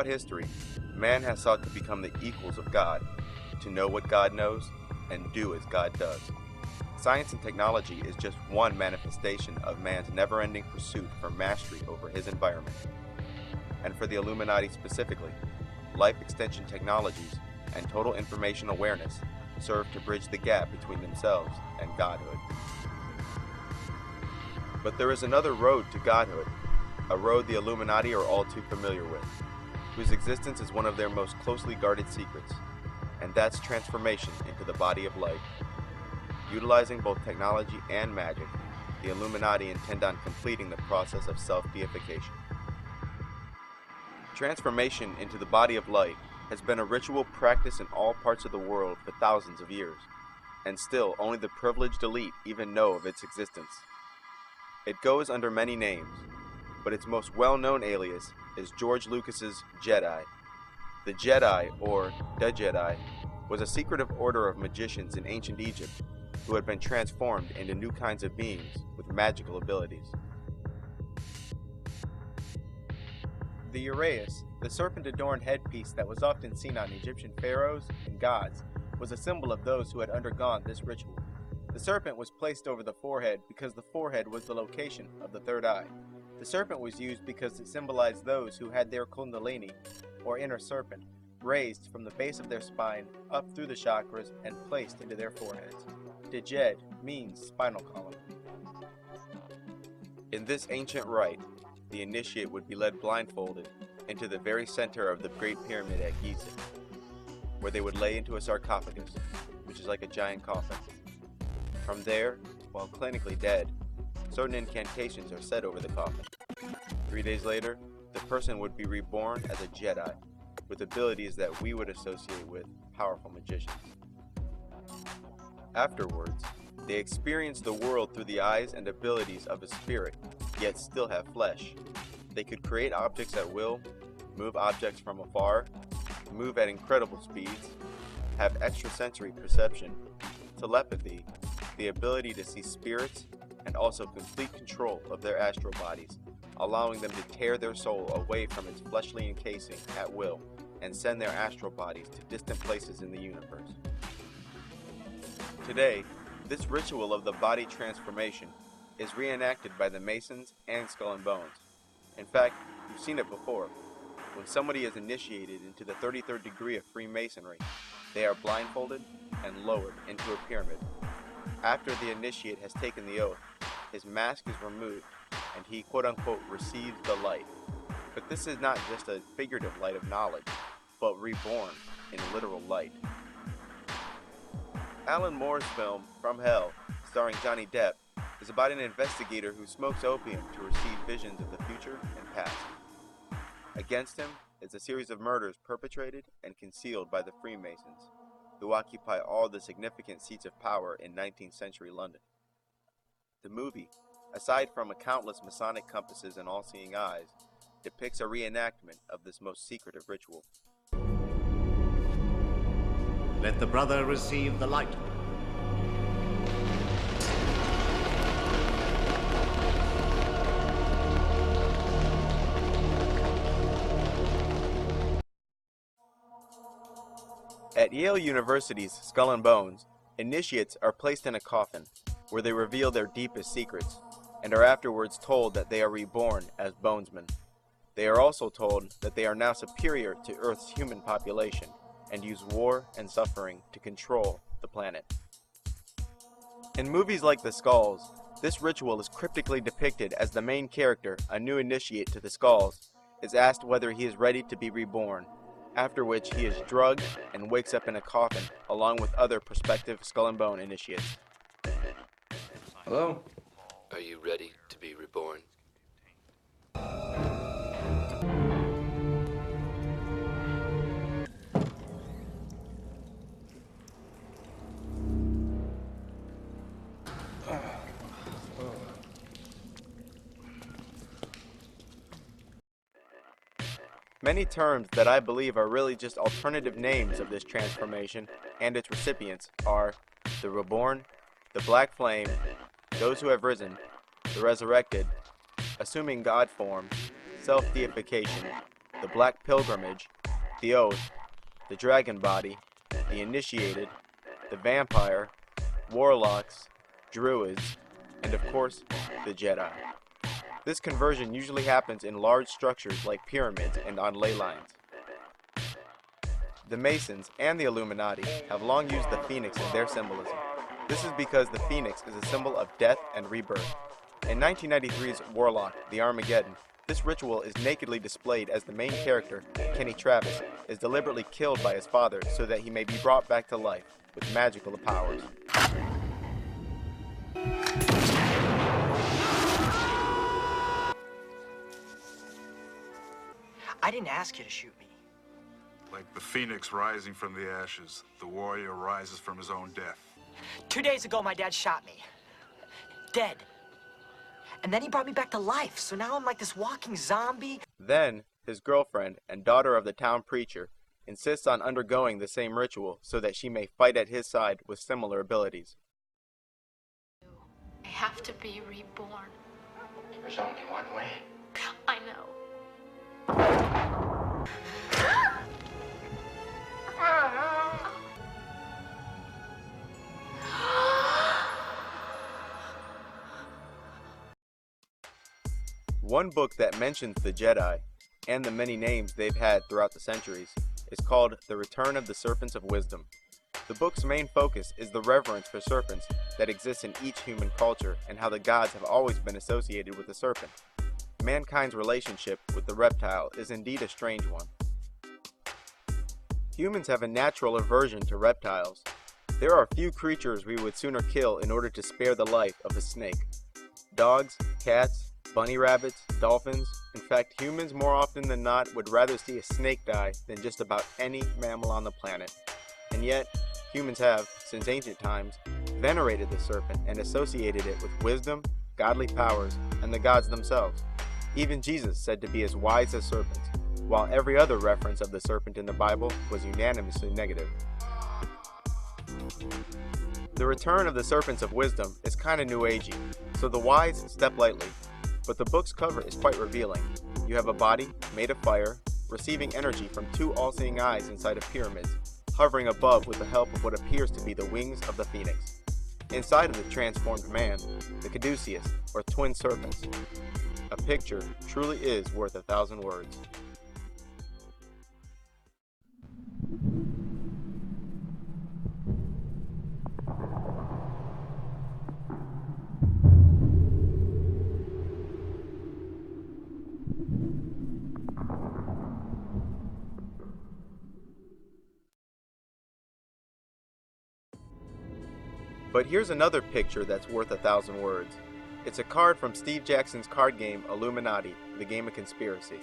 Throughout history, man has sought to become the equals of God, to know what God knows, and do as God does. Science and technology is just one manifestation of man's never-ending pursuit for mastery over his environment. And for the Illuminati specifically, life extension technologies and total information awareness serve to bridge the gap between themselves and godhood. But there is another road to godhood, a road the Illuminati are all too familiar with, whose existence is one of their most closely guarded secrets, and that's transformation into the body of light. Utilizing both technology and magic, the Illuminati intend on completing the process of self-deification. Transformation into the body of light has been a ritual practice in all parts of the world for thousands of years, and still only the privileged elite even know of its existence. It goes under many names, but its most well-known alias is George Lucas's Jedi. The Jedi, or the Jedi, was a secretive order of magicians in ancient Egypt who had been transformed into new kinds of beings with magical abilities. The uraeus, the serpent-adorned headpiece that was often seen on Egyptian pharaohs and gods, was a symbol of those who had undergone this ritual. The serpent was placed over the forehead because the forehead was the location of the third eye. The serpent was used because it symbolized those who had their kundalini, or inner serpent, raised from the base of their spine up through the chakras and placed into their foreheads. Djed means spinal column. In this ancient rite, the initiate would be led blindfolded into the very center of the Great Pyramid at Giza, where they would lay into a sarcophagus, which is like a giant coffin. From there, while clinically dead, certain incantations are said over the coffin. 3 days later, the person would be reborn as a Jedi, with abilities that we would associate with powerful magicians. Afterwards, they experience the world through the eyes and abilities of a spirit, yet still have flesh. They could create objects at will, move objects from afar, move at incredible speeds, have extrasensory perception, telepathy, the ability to see spirits, and also complete control of their astral bodies, allowing them to tear their soul away from its fleshly encasing at will and send their astral bodies to distant places in the universe. Today, this ritual of the body transformation is reenacted by the Masons and Skull and Bones. In fact, you've seen it before. When somebody is initiated into the 33rd degree of Freemasonry, they are blindfolded and lowered into a pyramid. After the initiate has taken the oath, his mask is removed and he quote-unquote receives the light. But this is not just a figurative light of knowledge, but reborn in literal light. Alan Moore's film, From Hell, starring Johnny Depp, is about an investigator who smokes opium to receive visions of the future and past. Against him is a series of murders perpetrated and concealed by the Freemasons, who occupy all the significant seats of power in 19th century London. The movie, aside from countless Masonic compasses and all-seeing eyes, depicts a reenactment of this most secretive ritual. Let the brother receive the light. At Yale University's Skull and Bones, initiates are placed in a coffin, where they reveal their deepest secrets, and are afterwards told that they are reborn as bonesmen. They are also told that they are now superior to Earth's human population, and use war and suffering to control the planet. In movies like The Skulls, this ritual is cryptically depicted as the main character, a new initiate to the Skulls, is asked whether he is ready to be reborn, after which he is drugged and wakes up in a coffin along with other prospective Skull and Bone initiates. Hello? Are you ready to be reborn? Many terms that I believe are really just alternative names of this transformation and its recipients are the reborn, the black flame, those who have risen, the resurrected, assuming God form, self-deification, the Black Pilgrimage, the Oath, the Dragon Body, the Initiated, the Vampire, Warlocks, Druids, and of course, the Jedi. This conversion usually happens in large structures like pyramids and on ley lines. The Masons and the Illuminati have long used the phoenix in their symbolism. This is because the phoenix is a symbol of death and rebirth. In 1993's Warlock, the Armageddon, this ritual is nakedly displayed as the main character, Kenny Travis, is deliberately killed by his father so that he may be brought back to life with magical powers. I didn't ask you to shoot me. Like the phoenix rising from the ashes, the warrior rises from his own death. 2 days ago, my dad shot me. Dead. And then he brought me back to life, so now I'm like this walking zombie. Then, his girlfriend and daughter of the town preacher insists on undergoing the same ritual so that she may fight at his side with similar abilities. I have to be reborn. There's only one way. I know. One book that mentions the Jedi, and the many names they've had throughout the centuries, is called The Return of the Serpents of Wisdom. The book's main focus is the reverence for serpents that exists in each human culture and how the gods have always been associated with the serpent. Mankind's relationship with the reptile is indeed a strange one. Humans have a natural aversion to reptiles. There are few creatures we would sooner kill in order to spare the life of a snake. Dogs, cats, bunny rabbits, dolphins. In fact, humans more often than not would rather see a snake die than just about any mammal on the planet. And yet, humans have, since ancient times, venerated the serpent and associated it with wisdom, godly powers, and the gods themselves. Even Jesus said to be as wise as serpents, while every other reference of the serpent in the Bible was unanimously negative. The return of the serpents of wisdom is kinda new agey, so the wise step lightly. But the book's cover is quite revealing. You have a body made of fire, receiving energy from two all-seeing eyes inside of pyramids, hovering above with the help of what appears to be the wings of the phoenix. Inside of the transformed man, the caduceus, or twin serpents. A picture truly is worth 1,000 words. But here's another picture that's worth 1,000 words. It's a card from Steve Jackson's card game Illuminati, the Game of Conspiracy.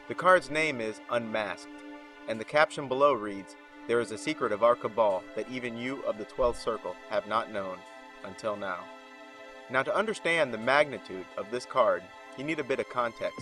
The card's name is Unmasked, and the caption below reads, "There is a secret of our cabal that even you of the 12th Circle have not known until now." Now, to understand the magnitude of this card, you need a bit of context.